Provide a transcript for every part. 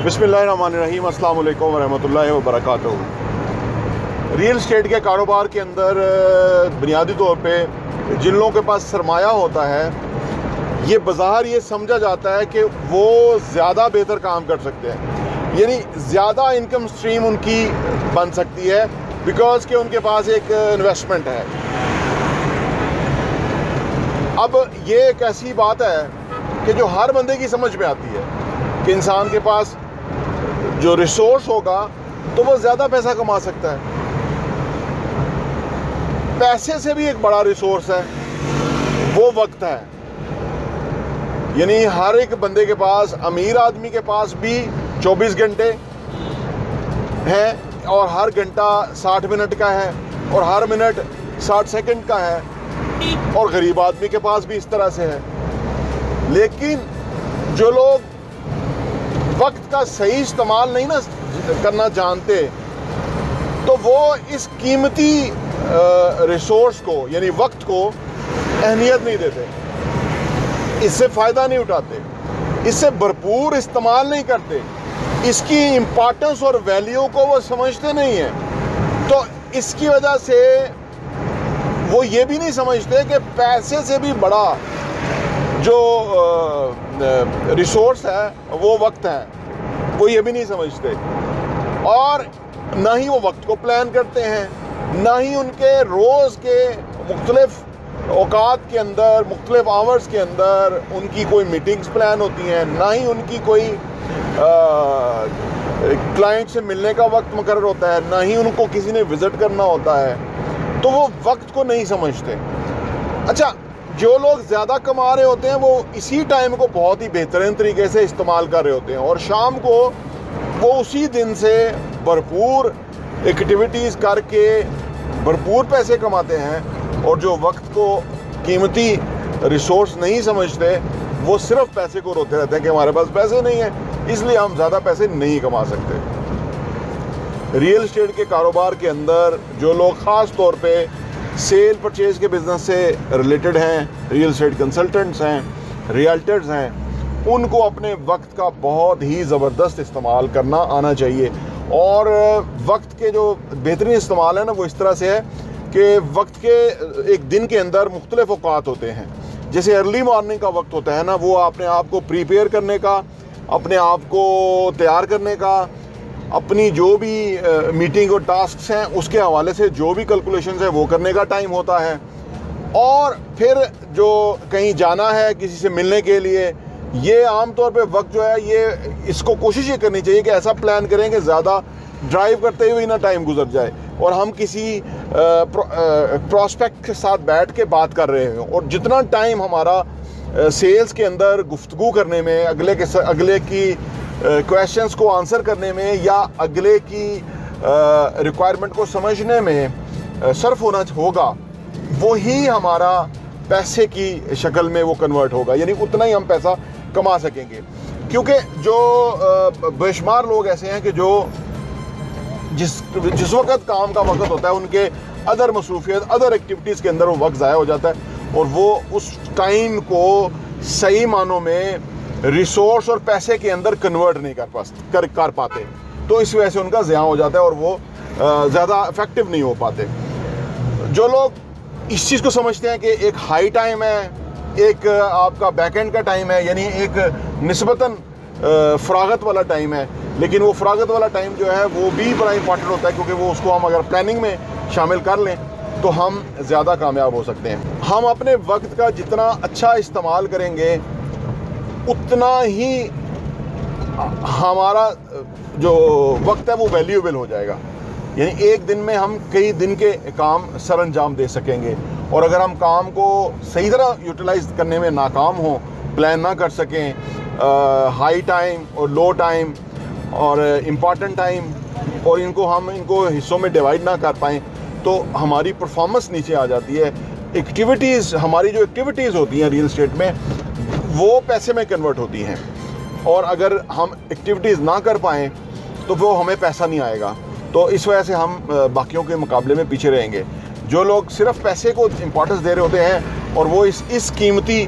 बिस्मिल्लाहिर्रहमानिर्रहीम, अस्सलाम वालेकुम वरहमतुल्लाहि वबरकातुहू। रियल एस्टेट के कारोबार के अंदर बुनियादी तौर पे जिन लोगों के पास सरमाया होता है, ये बज़ाहिर ये समझा जाता है कि वो ज़्यादा बेहतर काम कर सकते हैं, यानी ज़्यादा इनकम स्ट्रीम उनकी बन सकती है बिकॉज़ कि उनके पास एक इन्वेस्टमेंट है। अब ये एक ऐसी बात है कि जो हर बंदे की समझ में आती है कि इंसान के पास जो रिसोर्स होगा तो वो ज़्यादा पैसा कमा सकता है। पैसे से भी एक बड़ा रिसोर्स है, वो वक्त है। यानी हर एक बंदे के पास, अमीर आदमी के पास भी 24 घंटे हैं और हर घंटा 60 मिनट का है और हर मिनट 60 सेकंड का है, और गरीब आदमी के पास भी इस तरह से है। लेकिन जो लोग वक्त का सही इस्तेमाल नहीं ना करना जानते, तो वो इस कीमती रिसोर्स को यानी वक्त को अहमियत नहीं देते, इससे फ़ायदा नहीं उठाते, इससे भरपूर इस्तेमाल नहीं करते, इसकी इम्पोर्टेंस और वैल्यू को वो समझते नहीं हैं। तो इसकी वजह से वो ये भी नहीं समझते कि पैसे से भी बड़ा जो रिसोर्स है वो वक्त है, वो ये भी नहीं समझते। और ना ही वो वक्त को प्लान करते हैं, ना ही उनके रोज़ के मुख्तलिफ औकात के अंदर, मुख्तलिफ आवर्स के अंदर उनकी कोई मीटिंग्स प्लान होती हैं, ना ही उनकी कोई क्लाइंट से मिलने का वक्त मुकर्रर होता है, ना ही उनको किसी ने विज़िट करना होता है। तो वो वक्त को नहीं समझते। अच्छा, जो लोग ज़्यादा कमा रहे होते हैं वो इसी टाइम को बहुत ही बेहतरीन तरीके से इस्तेमाल कर रहे होते हैं, और शाम को वो उसी दिन से भरपूर एक्टिविटीज़ करके भरपूर पैसे कमाते हैं। और जो वक्त को कीमती रिसोर्स नहीं समझते, वो सिर्फ पैसे को रोते रहते हैं कि हमारे पास पैसे नहीं है, इसलिए हम ज़्यादा पैसे नहीं कमा सकते। रियल एस्टेट के कारोबार के अंदर जो लोग ख़ास तौर पे सेल परचेज़ के बिज़नेस से रिलेटेड हैं, रियल एस्टेट कंसल्टेंट्स हैं, रियल्टर्स हैं, उनको अपने वक्त का बहुत ही ज़बरदस्त इस्तेमाल करना आना चाहिए। और वक्त के जो बेहतरीन इस्तेमाल है ना, वो इस तरह से है कि वक्त के एक दिन के अंदर मुख्तलिफ औकात होते हैं। जैसे अर्ली मॉर्निंग का वक्त होता है ना, वो अपने आप को प्रिपेयर करने का, अपने आप को तैयार करने का, अपनी जो भी मीटिंग और टास्क्स हैं उसके हवाले से जो भी कैलकुलेशंस है वो करने का टाइम होता है। और फिर जो कहीं जाना है किसी से मिलने के लिए, ये आम तौर पे वक्त जो है, ये इसको कोशिश ये करनी चाहिए कि ऐसा प्लान करें कि ज़्यादा ड्राइव करते हुए ना टाइम गुजर जाए और हम किसी प्रॉस्पेक्ट के साथ बैठ के बात कर रहे हैं, और जितना टाइम हमारा सेल्स के अंदर गुफ्तगू करने में, अगले की क्वेश्चंस को आंसर करने में या अगले की रिक्वायरमेंट को समझने में सर्फ होना होगा, वो ही हमारा पैसे की शक्ल में वो कन्वर्ट होगा, यानी उतना ही हम पैसा कमा सकेंगे। क्योंकि जो बेशुमार लोग ऐसे हैं कि जो जिस वक्त काम का वक्त होता है, उनके अदर मसरूफियत, अदर एक्टिविटीज़ के अंदर वो वक्त ज़ाया हो जाता है, और वो उस टाइम को सही मानों में रिसोर्स और पैसे के अंदर कन्वर्ट नहीं कर पाते। तो इस वजह से उनका ज़िया हो जाता है और वो ज़्यादा इफ़ेक्टिव नहीं हो पाते। जो लोग इस चीज़ को समझते हैं कि एक हाई टाइम है, एक आपका बैक एंड का टाइम है, यानी एक निस्बतन फ़रागत वाला टाइम है, लेकिन वो फ़रागत वाला टाइम जो है वो भी बड़ा इंपॉर्टेंट होता है, क्योंकि वो उसको हम अगर प्लानिंग में शामिल कर लें तो हम ज़्यादा कामयाब हो सकते हैं। हम अपने वक्त का जितना अच्छा इस्तेमाल करेंगे, उतना ही हमारा जो वक्त है वो वैल्यूएबल हो जाएगा। यानी एक दिन में हम कई दिन के काम सर अंजाम दे सकेंगे, और अगर हम काम को सही तरह यूटिलाइज करने में नाकाम हों, प्लान ना कर सकें, हाई टाइम और लो टाइम और इम्पॉर्टेंट टाइम, और इनको हिस्सों में डिवाइड ना कर पाएँ, तो हमारी परफॉर्मेंस नीचे आ जाती है। हमारी जो एक्टिविटीज़ होती हैं रियल एस्टेट में, वो पैसे में कन्वर्ट होती हैं, और अगर हम एक्टिविटीज़ ना कर पाएँ तो वो हमें पैसा नहीं आएगा। तो इस वजह से हम बाकियों के मुकाबले में पीछे रहेंगे। जो लोग सिर्फ पैसे को इम्पोर्टेंस दे रहे होते हैं और वो इस कीमती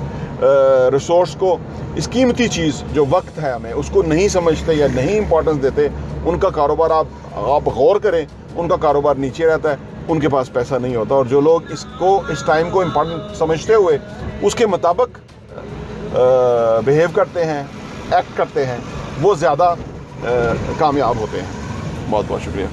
रिसोर्स को, इस कीमती चीज़ जो वक्त है हमें उसको नहीं समझते या नहीं इंपॉर्टेंस देते, उनका कारोबार आप गौर करें, उनका कारोबार नीचे रहता है, उनके पास पैसा नहीं होता। और जो लोग इस टाइम को इम्पॉर्टेंट समझते हुए उसके मुताबिक बिहेव करते हैं, एक्ट करते हैं, वो ज़्यादा कामयाब होते हैं। बहुत बहुत शुक्रिया।